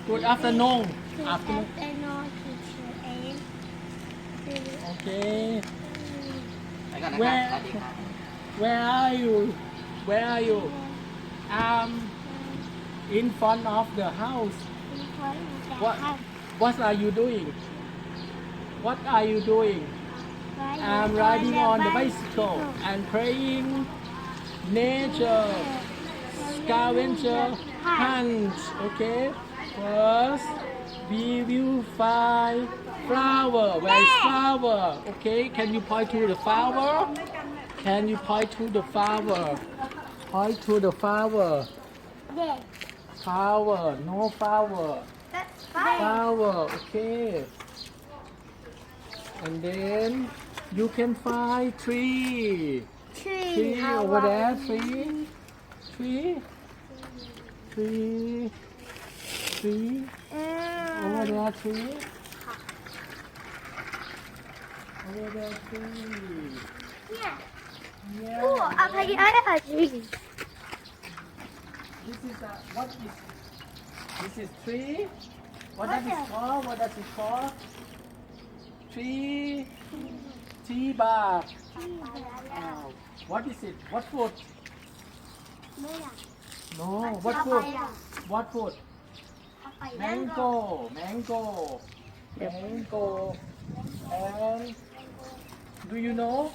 Good afternoon. Good Afternoon. afternoon, teacher Ellen. Okay. ไปก่อนนะครับสวัสดีครับ Where are you? Where are you? In front of the house. What? What are you doing? What are you doing? I'm riding on the bicycle and playing nature scavenger hunt. Okay. First, we will find flower. Where is flower? Okay. Can you point to the flower? Can you point to the flower? Point to the flower. There. Flower. No flower. That's Flower. Okay. And then you can find tree. Tree over there. Tree. Tree. Tree. Tree. Over there. Tree. Over there. Tree. Yeah. Yeah. Oh, up here. This is what is this is tree? What does it call? What does it call? Tree. Tree bark. What is it? What food? No. What food? What food? Mango. Mango. Mango. And do you know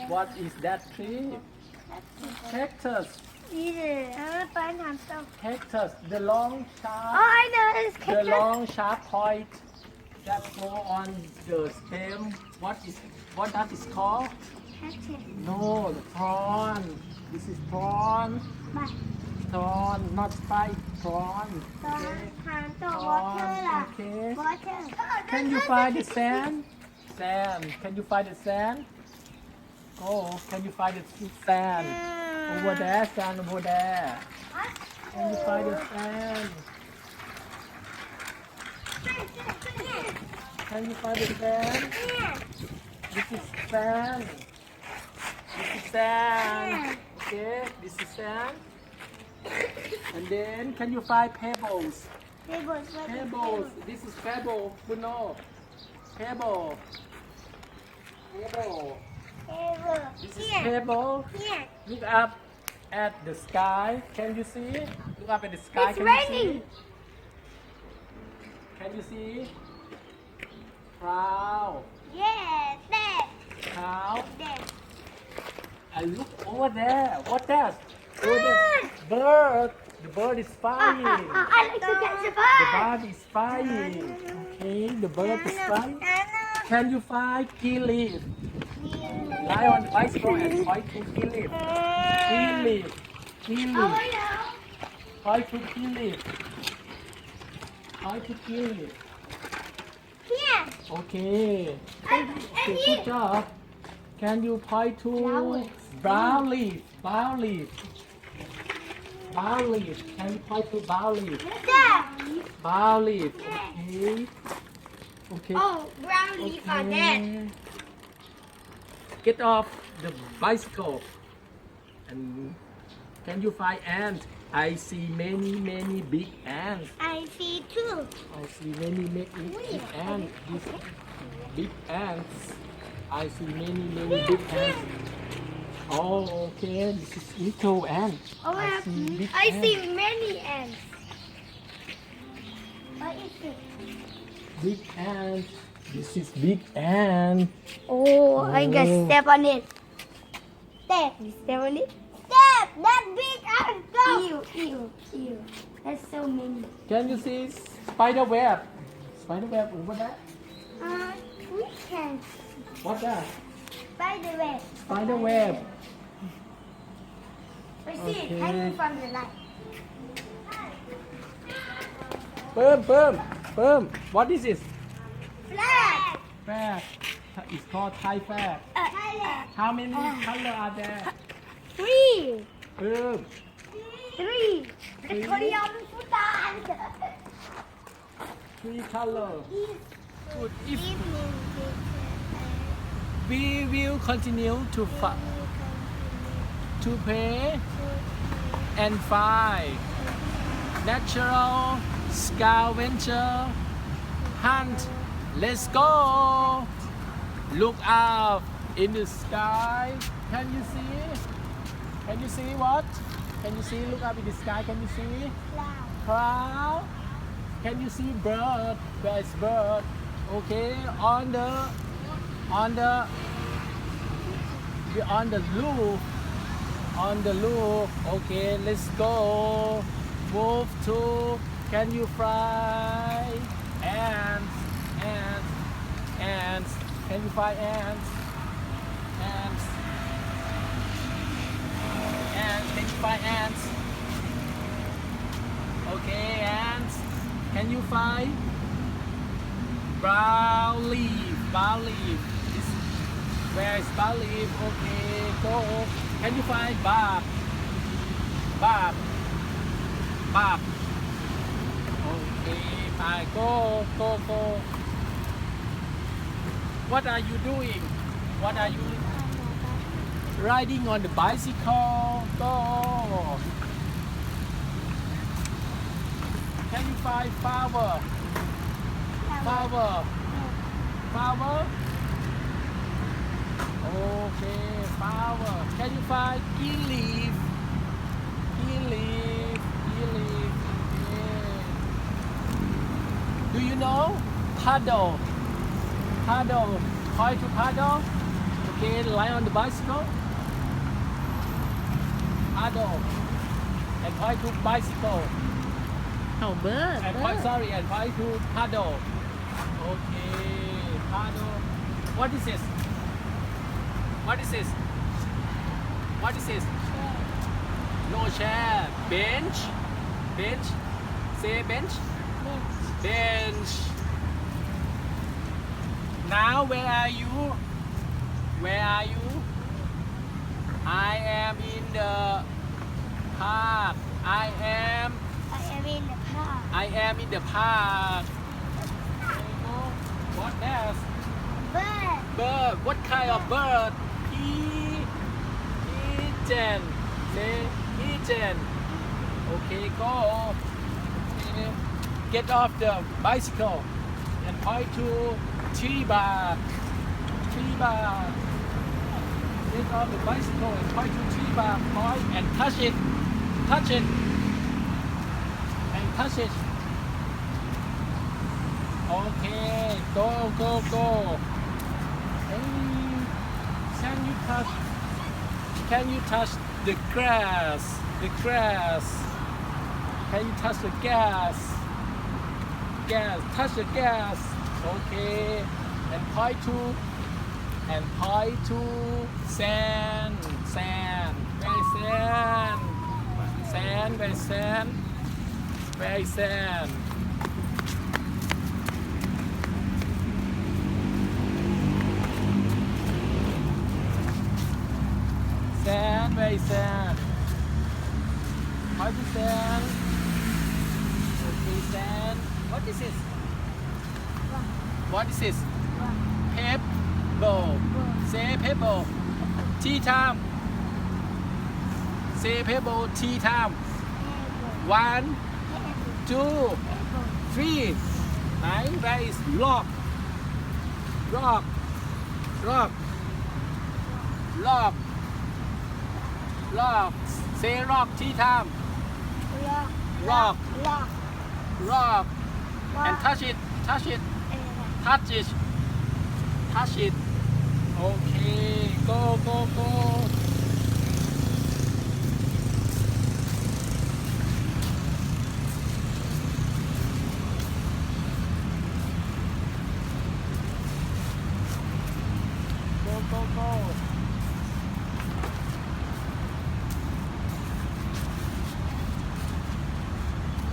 what is that tree? Cactus. Cactus. The long sharp. Oh, I know. It's The cactus. long sharp point that go on the stem. What that is called? Cactus. No, the prawn. This is prawn. Prawn, not spike. Prawn. ตอน Okay. ทานต่อ water ล่ะ Okay. water Can you find the sand? Sand. Can you find the sand? Go. Can you find the sand? Over there, sand over there. Can you find the sand? Can you find the sand? This is sand. This is sand. Okay, this is sand. And then can you find pebbles? Pebbles. This is pebble. Bruno. Pebble. Pebble. This is pebble. Look up at the sky. Can you see? Look up at the sky. It's Can raining. You see? Can you see? Cloud. Yeah, there, Cloud. there. And look over there. What that? Over there. Bird. The bird is flying. I like to catch the The bird. bird is flying. Okay, the bird is flying. Can you find key leaf? Lie on the bicycle and point to key leaf. Key leaf. Key Oh, leaf. I know. Point to key leaf. Point to key leaf. Here. Okay. And Okay, here. good job. Can you point to Flowers. brown leaf? Brown leaf. Brown leaf. Can you point to brown leaf? There. Brown leaf. Okay. Okay. Oh, brown leaf are there. Okay. Get off the bicycle. And can you find ants? I see many big ants. I see two. I see many big ants. These big ants. I see many big ants. Oh, okay. This is little ant. Oh, I see big I ant. see many ants. What is it? Big ant. This is big ant. Oh, I got Oh. step on it. Step. Step on it. Step. That big ant. Go. Ew. That's so many. Can you see spider web? Spider web over there. We can. What's that? Spider web. Spider web. We see it Okay. hanging from the light. Boom. What is this? Flag. Flag. It's called Thai flag. Thailand. How many colors are there? 3. Boom. 3. The Korean Bhutan. 3 colors. Good. If Evening. we will continue to play and find natural scavenger hunt. Let's go. Look out in the sky. Can you see? Can you see what? Can you see? Look up in the sky. Can you see? Cloud. Can you see bird? Where is bird? Okay, on the roof. On the roof. Okay, let's go. Move to. Can you fly? Ants. Ants. Ants. Can you fly ants? Ants. Ants. Can you fly ants? Okay, ants. Can you fly? Brown leaf. Brown leaf. Where is brown leaf? Okay, go. Can you fly bark? Bark. Bark. Okay, bye. Go. What are you doing? What are you riding on the bicycle? Go. Can you find flower? Flower. Flower. Okay, flower. Can you find green leaf? Green leaf. Green leaf. Okay. Do you know paddle? Paddle. Point to paddle. Okay, lie on the bicycle. Paddle. And point to bicycle. เขาเบิร์ด And point, sorry, and point to paddle. Okay, paddle. What is this? What is this? What is this? No chair. Bench. Bench. Say bench. Bench. Now where are you? Where are you? I am in the park. I am in the park. What else? Bird. What kind of bird? Pigeon. Say pigeon. Okay, go. Okay. Get off the bicycle and point to tree bark. Tree bark. Get off the bicycle and point to tree bark. Point and touch it. Touch it. And touch it. Okay, go. Hey, can you touch the grass? The grass. Can you touch the gas? Gas. Touch the gas. Okay. And point to sand. Sand. Where is sand? Sand. Where is sand? Where is sand? Sand, where is sand? How to sand? Okay, sand. What is this? What is this? Pebble. Say pebble. Tea time. Say pebble. Tea time. 1, 2, 3. Nine. Where is rock? Rock. Rock. Rock. Rock. Say rock. Tea time. Rock. Rock. And touch it. Touch it. Touch it. Touch it. Okay. Go. Go.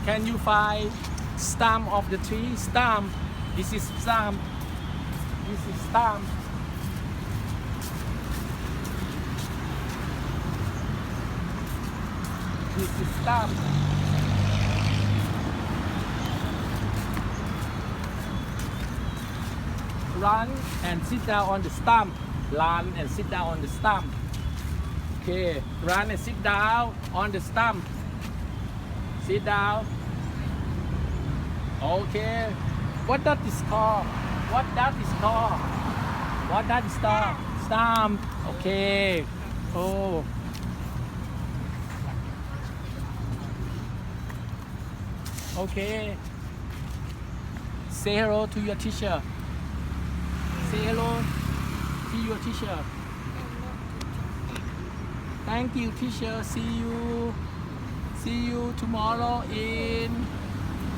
Can you find stump of the tree? Stump. This is stump. This is stump. This is stump. Run and sit down on the stump. Run and sit down on the stump. Okay. Run and sit down on the stump. Sit down. Okay. What that is called? What that is called? What that is called? Stamp. Okay. Oh. Okay. Say hello to your teacher. Say hello to your teacher. Thank you, teacher. See you tomorrow in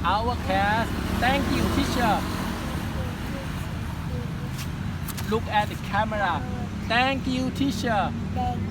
our class. Thank you, teacher. Look at the camera. Thank you, teacher. Thank